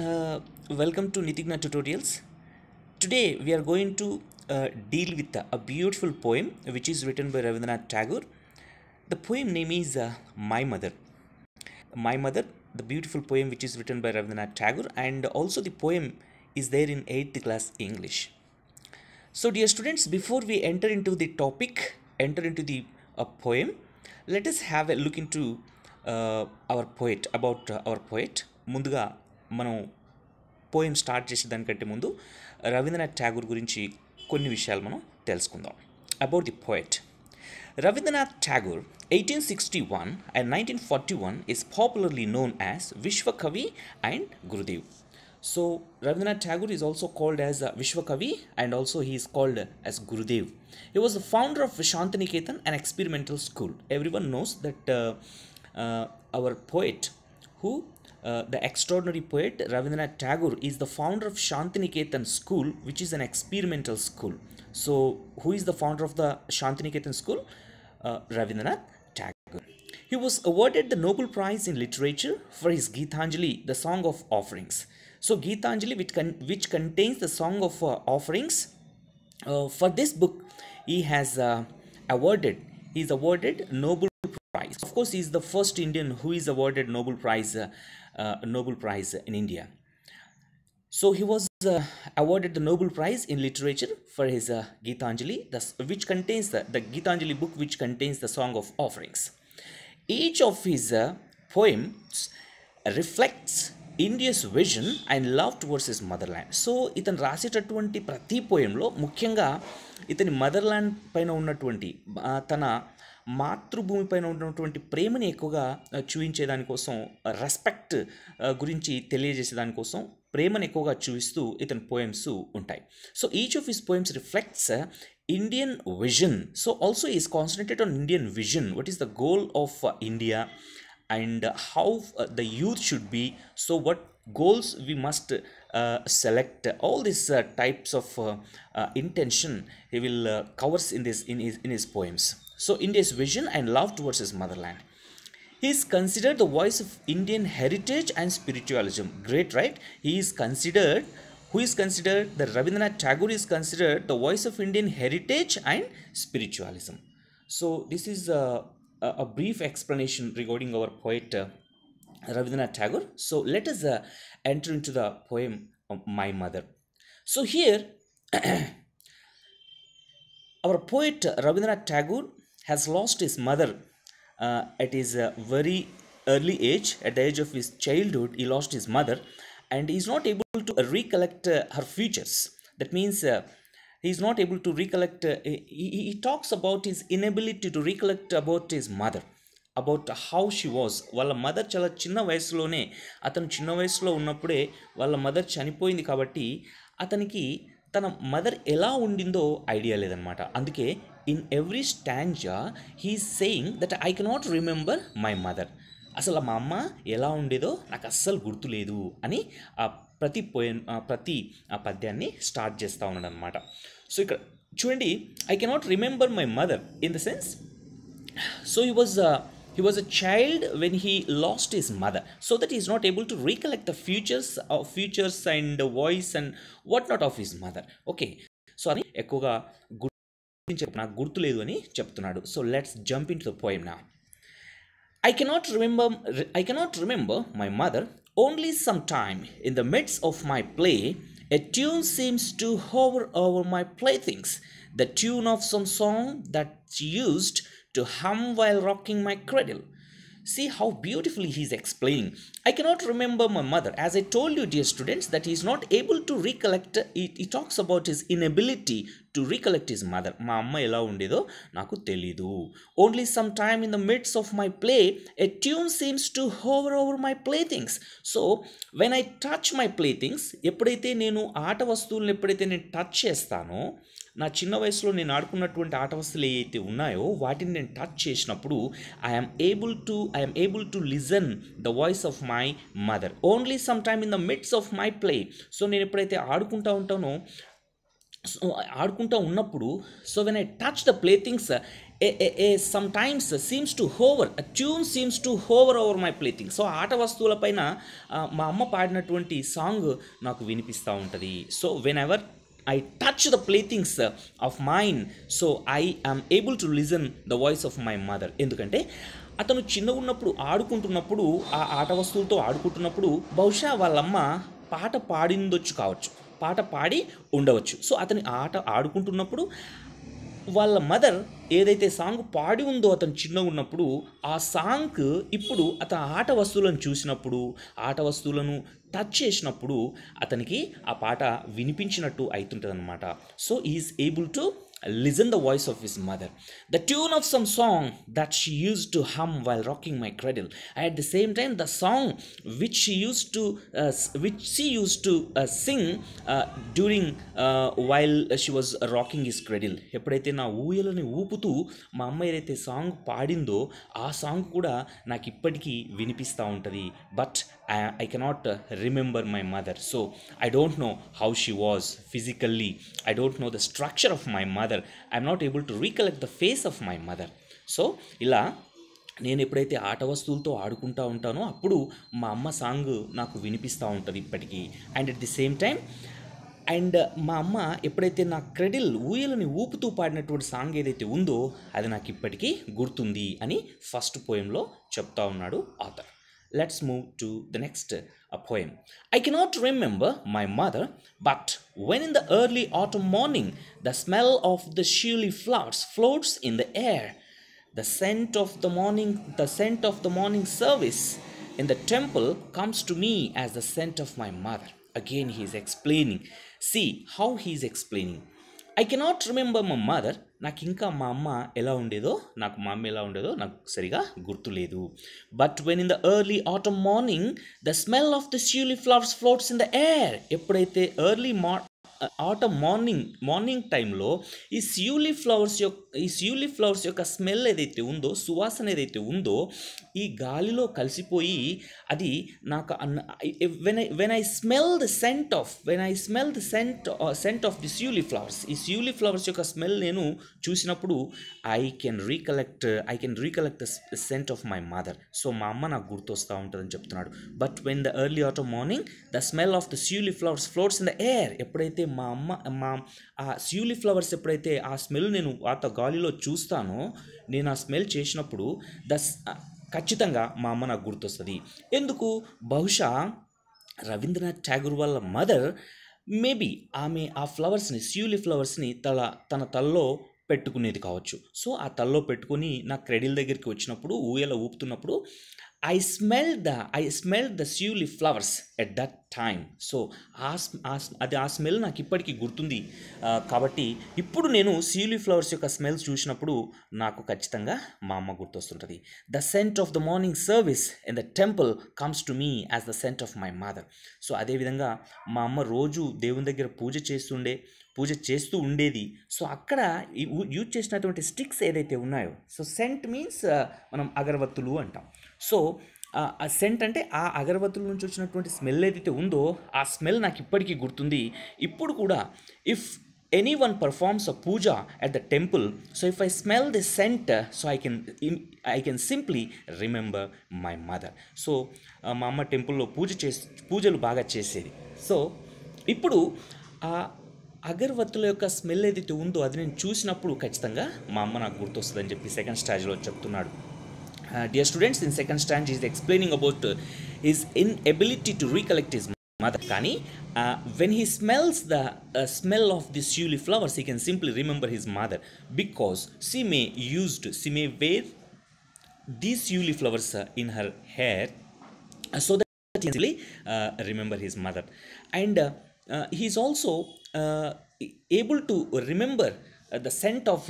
Uh, Welcome to Nitigna Tutorials. Today we are going to deal with a beautiful poem which is written by Rabindranath Tagore. The poem name is My Mother. My Mother, the beautiful poem which is written by Rabindranath Tagore, and also the poem is there in 8th class English. So, dear students, before we enter into the topic, enter into the poem, let us have a look into our poet, about our poet. ముందుగా మనం poem start చేసేదానికంటే ముందు రవీంద్రనాథ్ ఠాగూర్ గురించి కొన్ని విషయాలు మనం తెలుసుకుందాం. About the poet Rabindranath Tagore, 1861 and 1941, is popularly known as Vishwakavi and Gurudev. So, Rabindranath Tagore is also called as Vishwakavi, and also he is called as Gurudev. He was the founder of Shantiniketan, an experimental school. Everyone knows that our poet, the extraordinary poet Rabindranath Tagore, is the founder of Shantiniketan school, which is an experimental school. So, who is the founder of the Shantiniketan school? Rabindranath Tagore. He was awarded the Nobel Prize in Literature for his Gitanjali, the Song of Offerings. So, Gitanjali, which contains the Song of Offerings, for this book, he is awarded Nobel Prize. Of course, he is the first Indian who is awarded Nobel Prize in India. So he was awarded the Nobel Prize in Literature for his Gitanjali, which contains the Gitanjali book, which contains the Song of Offerings. Each of his poems reflects India's vision and love towards his motherland. So ఇతను రాసేటటువంటి ప్రతి పోయంలో ముఖ్యంగా ఇతని motherland పైన ఉన్నటువంటి తన మాతృభూమి పైన ఉన్నటువంటి ప్రేమని ఎక్కువగా చూపించేదానికోసం, రెస్పెక్ట్ గురించి తెలియజేసేదానికోసం ప్రేమను ఎక్కువగా చూపిస్తూ ఇతని పోయమ్స్ ఉంటాయి. So each of his poems reflects Indian vision. So also is concentrated on Indian vision. What is the goal of India and how the youth should be, so what goals we must select. All these types of intention he will covers in his poems. So India's vision and love towards his motherland. He is considered the voice of Indian heritage and spiritualism. Great, right? Who is considered, the Rabindranath Tagore is considered the voice of Indian heritage and spiritualism. So this is a brief explanation regarding our poet Rabindranath Tagore. So let us enter into the poem My Mother. So here our poet Rabindranath Tagore has lost his mother at his very early age. At the age of his childhood, he lost his mother, and he is not able to recollect her features. That means he is not able to recollect. He talks about his inability to recollect about his mother, about how she was. వాళ్ళ mother చాలా చిన్న వయసులోనే, అతను చిన్న వయసులో ఉన్నప్పుడే వాళ్ళ mother చనిపోయింది కాబట్టి అతనికి తన మదర్ ఎలా ఉండిందో ఐడియా లేదనమాట. అందుకే in every stanza he's saying that I cannot remember my mother. అసలు మా అమ్మ ఎలా ఉండేదో నాకు అస్సలు గుర్తులేదు అని ప్రతి పద్యాన్ని స్టార్ట్ చేస్తూ ఉన్నాడు అనమాట. సో ఇక్కడ చూడండి, I cannot remember my mother in the sense, so he was a child when he lost his mother, so that he is not able to recollect the features and the voice and what not of his mother. Okay, so అది ఎక్కువగా నాకు గుర్తులేదు అని చెప్తున్నాడు. So let's jump in to the poem now. I cannot remember my mother. Only sometime in the midst of my play, a tune seems to hover over my playthings, the tune of some song that she used to hum while rocking my cradle. See how beautifully he is explaining. I cannot remember my mother. As I told you, dear students, that he is not able to recollect. He talks about his inability to recollect his mother. Ma amma ela undedo naku telidu. Only sometime in the midst of my play, a tune seems to hover over my playthings. So when I touch my playthings, ఎప్పుడైతే నేను ఆట వస్తువులను ఎప్పుడైతే నేను touch చేస్తానో, నా చిన్న వయసులో నేను ఆడుకున్నటువంటి ఆట వస్తువులు ఏవైతే ఉన్నాయో వాటిని నేను టచ్ చేసినప్పుడు I'm able to listen the voice of my mother. Only some time in the mids of my play. So నేను ఎప్పుడైతే ఆడుకుంటూ ఉన్నప్పుడు, so when I touch the play things, sometimes seems to hover, a tune seems to hover over my plaything. So ఆట వస్తువులపైన మా అమ్మ పాడినటువంటి song నాకు వినిపిస్తూ ఉంటుంది. So when ever I touch the playthings of mine, so I am able to listen the voice of my mother. ఎందుకంటే అతను చిన్నగా ఉన్నప్పుడు ఆడుకుంటున్నప్పుడు, ఆ ఆట వస్తువులతో ఆడుకుంటున్నప్పుడు బహుశా వాళ్ళమ్మ పాట పాడిందొచ్చు కావచ్చు, పాట పాడి ఉండవచ్చు. సో అతని ఆట ఆడుకుంటున్నప్పుడు వాళ్ళ మదర్ ఏదైతే సాంగ్ పాడి ఉందో అతను చిన్నగా ఉన్నప్పుడు, ఆ సాంగ్ ఇప్పుడు అతను ఆట వస్తువులను చూసినప్పుడు, ఆట వస్తువులను టచ్ చేసినప్పుడు అతనికి ఆ పాట వినిపించినట్టు అవుతుంటుంది అనమాట. So is able to listen the voice of his mother, the tune of some song that she used to hum while rocking my cradle. At the same time, the song which she used to sing during while she was rocking his cradle. ఎప్పుడైతే నా ఊయలని ఊపుతూ మా అమ్మ ఏదైతే song పాడిందో ఆ song కూడా నాకు ఇప్పటికీ వినిపిస్తూ ఉంటుంది. But I cannot remember my mother, so I don't know how she was physically, I don't know the structure of my mother, I'm not able to recollect the face of my mother. So ఇలా నేను ఎప్పుడైతే ఆట వస్తువులతో ఆడుకుంటూ ఉంటానో అప్పుడు మా అమ్మ సాంగ్ నాకు వినిపిస్తూ ఉంటుంది ఇప్పటికీ. And at the same time మా అమ్మ ఎప్పుడైతే నా క్రెడిల్ ఊయలని ఊపుతూ పాడినటువంటి సాంగ్ ఏదైతే ఉందో అది నాకు ఇప్పటికీ గుర్తుంది అని ఫస్ట్ పోయంలో చెప్తా ఉన్నాడు author. Let's move to the next poem. I cannot remember my mother, but when in the early autumn morning the smell of the shirley flowers floats in the air, the scent of the morning service in the temple comes to me as the scent of my mother. Again he is explaining. See how he is explaining. I cannot remember my mother. నాకు ఇంకా మా అమ్మ ఎలా ఉండేదో, నాకు సరిగా గుర్తులేదు. But when in the early atom morning the smell of the shirley flowers floats in the air. ఎప్పుడైతే ఎర్లీ ఆటమ్ మార్నింగ్ టైంలో ఈ shirley ఫ్లవర్స్ యొక్క స్మెల్ ఏదైతే ఉందో, సువాసన ఏదైతే ఉందో ఈ గాలిలో కలిసిపోయి అది నాకు when I smell the scent of the shirley flowers, ఈ shirley flowers యొక్క స్మెల్ నేను చూసినప్పుడు I can recollect the scent of my mother. So మా అమ్మ నాకు గుర్తొస్తూ ఉంటుందని చెప్తున్నాడు. But when the early autumn morning the smell of the shirley flowers floats in the air. ఎప్పుడైతే ఆ shirley ఫ్లవర్స్ ఎప్పుడైతే ఆ స్మెల్ నేను గాలిలో చూస్తానో, నేను ఆ స్మెల్ చేసినప్పుడు ఖచ్చితంగా మా అమ్మ నాకు గుర్తొస్తుంది. ఎందుకు? బహుశా రవీంద్రనాథ్ ఠాగూర్ వాళ్ళ మదర్ మేబీ ఆమె ఆ ఫ్లవర్స్ని shirley ఫ్లవర్స్ని తన తలలో పెట్టుకునేది కావచ్చు. సో ఆ తలలో పెట్టుకొని నా క్రెడిల్ దగ్గరికి వచ్చినప్పుడు, ఊయల ఊపుతున్నప్పుడు I smelled the shirley flowers at that time. So ఆ స్మెల్ నాకు ఇప్పటికీ గుర్తుంది. కాబట్టి ఇప్పుడు నేను shirley ఫ్లవర్స్ యొక్క స్మెల్ చూసినప్పుడు నాకు ఖచ్చితంగా మా అమ్మ గుర్తొస్తుంటుంది. The scent of the morning service in the temple comes to me as the scent of my mother. So అదేవిధంగా మా అమ్మ రోజు దేవుని దగ్గర పూజ చేస్తూ ఉండేది. సో అక్కడ యూజ్ చేసినటువంటి స్టిక్స్ ఏదైతే ఉన్నాయో, సో సెంట్ మీన్స్ మనం అగరవత్తులు అంటాం. సో ఆ సెంట్ అంటే ఆ అగరవత్తుల నుంచి వచ్చినటువంటి స్మెల్ ఏదైతే ఉందో ఆ స్మెల్ నాకు ఇప్పటికీ గుర్తుంది. ఇప్పుడు కూడా if anyone performs a puja at the temple, so if I smell the scent, so I can simply remember my mother. So మా అమ్మ టెంపుల్లో పూజలు బాగా చేసేది. సో ఇప్పుడు ఆ అగరవత్తుల యొక్క స్మెల్ ఏదైతే ఉందో అది నేను చూసినప్పుడు ఖచ్చితంగా మా అమ్మ నాకు గుర్తొస్తుందని చెప్పి సెకండ్ స్టాంజ్లో చెప్తున్నాడు. Dear students, in second stanza he is explaining about his inability to recollect his mother. Kani when he smells the smell of the shirley flowers, he can simply remember his mother, because she may wear these shirley flowers in her hair, so that he can simply remember his mother. And he is also able to remember the scent of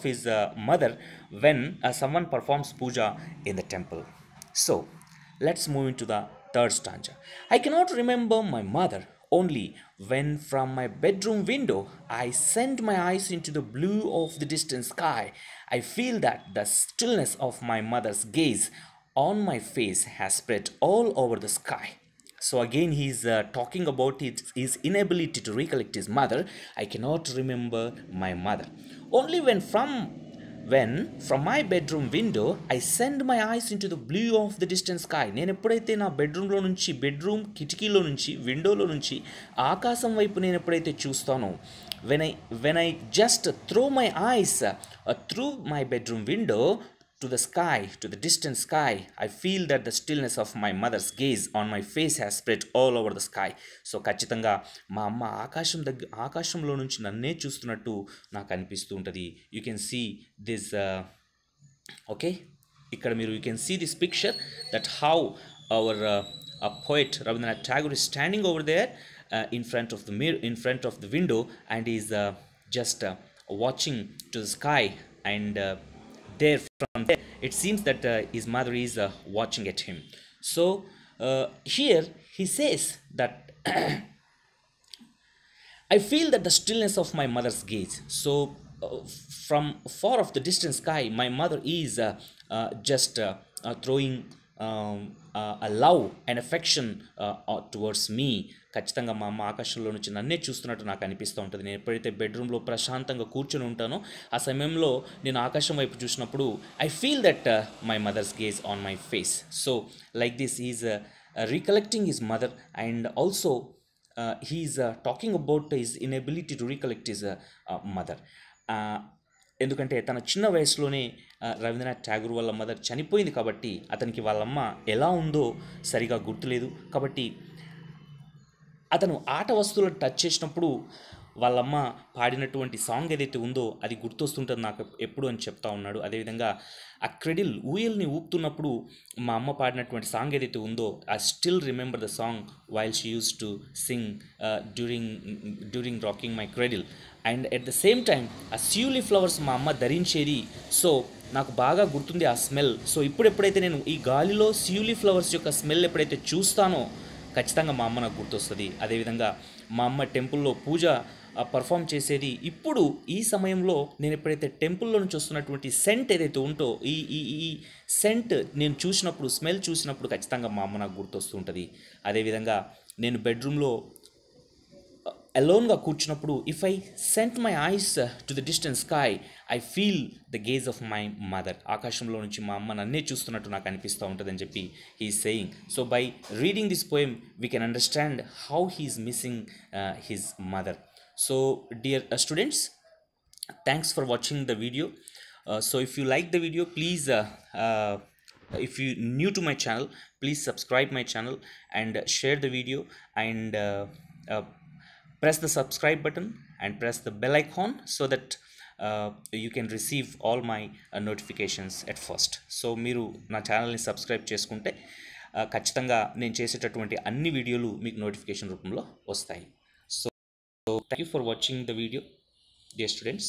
his mother when someone performs puja in the temple. So let's move into the third stanza. I cannot remember my mother only when from my bedroom window I send my eyes into the blue of the distant sky. I feel that the stillness of my mother's gaze on my face has spread all over the sky. So again he is talking about his inability to recollect his mother. I cannot remember my mother. Only when from when from my bedroom window I send my eyes into the blue of the distant sky. నేను ఎప్పుడైతే నా బెడ్రూమ్లో నుంచి bedroom కిటికీలో నుంచి విండోలో నుంచి ఆకాశం వైపు నేను ఎప్పుడైతే చూస్తానో when I just throw my eyes through my bedroom window to the sky, to the distant sky, I feel that the stillness of my mother's gaze on my face has spread all over the sky. So ఖచ్చితంగా మా అమ్మ ఆకాశంలో నుంచి నన్నే చూస్తున్నట్టు నాకు అనిపిస్తూ ఉంటుంది. You can see this okay, ఇక్కడ మీరు you can see this picture that how our poet Rabindranath Tagore is standing over there in front of the mirror, in front of the window, and is just watching to the sky, and there from there it seems that his mother is watching at him. So here he says that I feel that the stillness of my mother's gaze. So from far off the distant sky, my mother is just throwing a love and affection towards me. ఖచ్చితంగా మా అమ్మ ఆకాశంలో నుంచి నన్నే చూస్తున్నట్టు నాకు అనిపిస్తూ ఉంటుంది. నేను ఎప్పుడైతే బెడ్రూమ్లో ప్రశాంతంగా కూర్చొని ఉంటానో ఆ సమయంలో నేను ఆకాశం వైపు చూసినప్పుడు I feel that my mother's gauge on my face. So like this is recollecting his mother, and also he is talking about his inability to recollect his mother. ఎందుకంటే తన చిన్న వయసులోనే రవీంద్రనాథ్ ఠాగూర్ వాళ్ళ మదర్ చనిపోయింది కాబట్టి అతనికి వాళ్ళమ్మ ఎలా ఉందో సరిగా గుర్తులేదు. కాబట్టి అతను ఆట వస్తువులను టచ్ చేసినప్పుడు వాళ్ళమ్మ పాడినటువంటి సాంగ్ ఏదైతే ఉందో అది గుర్తొస్తుంటుంది నాకు ఎప్పుడు అని చెప్తా ఉన్నాడు. అదేవిధంగా ఆ క్రెడిల్ ఊయల్ని ఊపుతున్నప్పుడు మా అమ్మ పాడినటువంటి సాంగ్ ఏదైతే ఉందో I still remember the song while she use to sing during rocking my cradle. And at the same time ఆ స్యూలీ ఫ్లవర్స్ మా అమ్మ ధరించేది. సో నాకు బాగా గుర్తుంది ఆ స్మెల్. సో ఎప్పుడైతే నేను ఈ గాలిలో స్యూలీ ఫ్లవర్స్ యొక్క స్మెల్ ఎప్పుడైతే చూస్తానో ఖచ్చితంగా మా అమ్మ నాకు గుర్తొస్తుంది. అదేవిధంగా మా అమ్మ టెంపుల్లో పూజ పర్ఫామ్ చేసేది. ఇప్పుడు ఈ సమయంలో నేను ఎప్పుడైతే టెంపుల్లో నుంచి వస్తున్నటువంటి సెంట్ ఏదైతే ఉంటో ఈ సెంట్ నేను చూసినప్పుడు, స్మెల్ చూసినప్పుడు ఖచ్చితంగా మా అమ్మ నాకు గుర్తొస్తూ ఉంటుంది. అదేవిధంగా నేను బెడ్రూమ్లో అలోన్గా కూర్చున్నప్పుడు if I sent my eyes to the distance sky I feel the gauge of my mother. ఆకాశంలో నుంచి మా అమ్మ నన్నే చూస్తున్నట్టు నాకు అనిపిస్తూ ఉంటుందని చెప్పి he is saying. So by reading this poem we can understand how he is missing his mother. So dear students, thanks for watching the video. So if you like the video, please if you new to my channel, please subscribe my channel and share the video, and press the subscribe button and press the bell icon so that you can receive all my notifications at first. So మీరు నా ఛానల్ని subscribe చేసుకుంటే ఖచ్చితంగా నేను చేసేటటువంటి అన్ని వీడియోలు మీకు నోటిఫికేషన్ రూపంలో వస్తాయి. So thank you for watching the video, dear students.